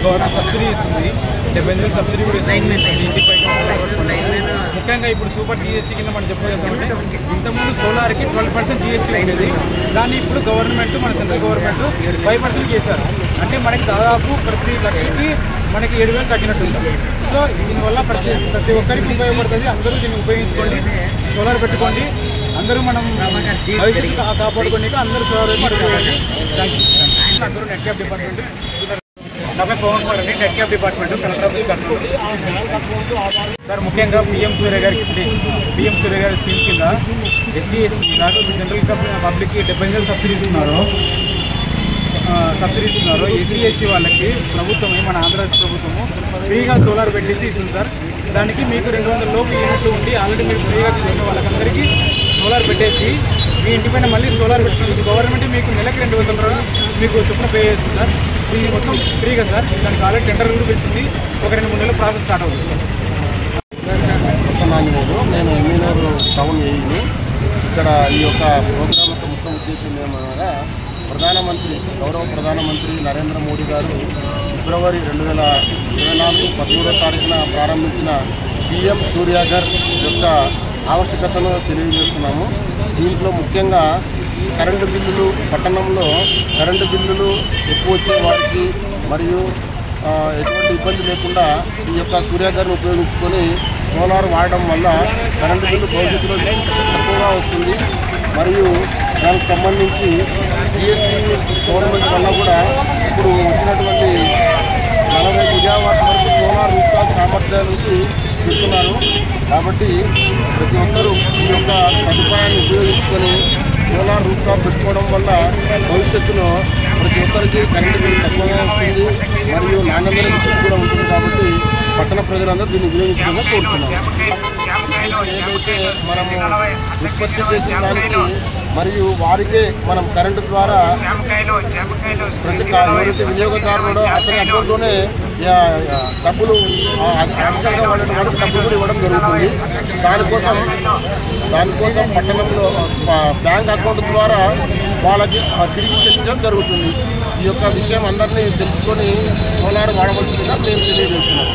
Government subsidy ఇస్తుంది, 70,000 subsidy కూడా ఇస్తుంది ఇంటిపై. ముఖ్యంగా ఇప్పుడు సూపర్ జీఎస్టీ కింద మనం చెప్పుకోవాలంటే ఇంతకుముందు సోలార్కి 12% జీఎస్టీ ఉండేది, దాన్ని ఇప్పుడు గవర్నమెంట్ మన సెంట్రల్ గవర్నమెంట్ 5% చేశారు. అంటే మనకి దాదాపు ప్రతి లక్షకి మనకి 7,000 తగ్గినట్టుంది. సో దీనివల్ల ప్రతి ఒక్కరికి ఉపయోగపడుతుంది. అందరూ దీన్ని ఉపయోగించుకోండి, సోలార్ పెట్టుకోండి, అందరూ మనం భవిష్యత్తు కాపాడుకోండి, అందరూ సోలార్ అడుగుకోండి. Thank you. అందరూ నెట్ క్యాప్ డిపార్ట్మెంట్, నా పేరు పవన్ కుమార్ అండి, NEDCAP department, collector office Kurnool. Sir ముఖ్యంగా పిఎం సూర్య గారి స్కీమ్ కింద ఎస్సీ ఎస్టీ జనరల్ పబ్లిక్కి 70,000 సబ్సిడీస్ ఇస్తున్నారు. ఎస్సీ ఎస్టీ వాళ్ళకి ప్రభుత్వమే, మన ఆంధ్రప్రదేశ్ ప్రభుత్వము ఫ్రీగా సోలార్ పెట్టేసి ఇస్తుంది సార్. దానికి మీకు 200 లోపు యూనిట్లు ఉండి ఆల్రెడీ మీరు ఫ్రీగా తీసుకున్న వాళ్ళకందరికీ సోలార్ పెట్టేసి మీ ఇంటిపైన మళ్ళీ సోలార్ పెట్టుకుని గవర్నమెంట్ మీకు నెలకు 200 రూపాయలు మీకు చొప్పున పే చేస్తుంది సార్. ఇది మొత్తం ఫ్రీగా సార్. దానికి ఆల్రెడీ టెండర్ కూడా పిలిచింది, ఒక 2-3 నెలలు ప్రాసెస్ స్టార్ట్ అవుతుంది సార్. నేను ఎమ్మెల్యేరు టౌన్ ఏఈని. ఇక్కడ ఈ యొక్క ప్రోగ్రాం యొక్క ముఖ్య ఉద్దేశం ఏమనగా గౌరవ ప్రధానమంత్రి నరేంద్ర మోడీ గారు ఫిబ్రవరి 2024 13వ తారీఖున ప్రారంభించిన పిఎం సూర్యాఘర్ యొక్క ఆవశ్యకతను తెలియజేస్తున్నాము. దీంట్లో ముఖ్యంగా కరెంటు బిల్లులు, పట్టణంలో కరెంటు బిల్లులు ఎక్కువ వచ్చే వారికి మరియు ఎటువంటి ఇబ్బంది లేకుండా ఈ యొక్క సూర్యాఘర్ను ఉపయోగించుకొని సోలార్ వాడడం వల్ల కరెంటు బిల్లు భవిష్యత్తులో తక్కువగా వస్తుంది. మరియు దానికి సంబంధించి జిఎస్టీ గవర్నమెంట్ వల్ల కూడా ఇప్పుడు వచ్చినటువంటి 40 గిగావాట్స్ వరకు సోలార్ రూఫ్టాప్ సామర్థ్యానికి ఇస్తున్నారు. కాబట్టి ప్రతి ఒక్కరూ ఈ యొక్క సదుపాయాన్ని ఉపయోగించుకొని సోలార్ రూఫ్టాప్ పెట్టుకోవడం వల్ల భవిష్యత్తులో ప్రతి ఒక్కరికి కరెంటు బిల్లు తక్కువగా వస్తుంది మరియు నాణ్యమైన విద్యుత్ కూడా ఉంటుంది. కాబట్టి పట్టణ ప్రజలందరూ దీన్ని వినియోగించడంగా కోరుతున్నాం. ఏదైతే మనము ఉత్పత్తి చేసిన దానికి మరియు వారికే మనం కరెంటు ద్వారా ప్రతి ఎవరైతే వినియోగదారుడో అతని అకౌంట్లోనే డబ్బులు అడిషనల్గా వాళ్ళని వాడికి డబ్బులు కూడా ఇవ్వడం జరుగుతుంది. దానికోసం పట్టణంలో బ్యాంక్ అకౌంట్ ద్వారా వాళ్ళకి తిరిగి చెల్లించడం జరుగుతుంది. ఈ యొక్క విషయం అందరినీ తెలుసుకొని సోలార్ వాడవలసిందిగా మేము తెలియజేస్తున్నాం.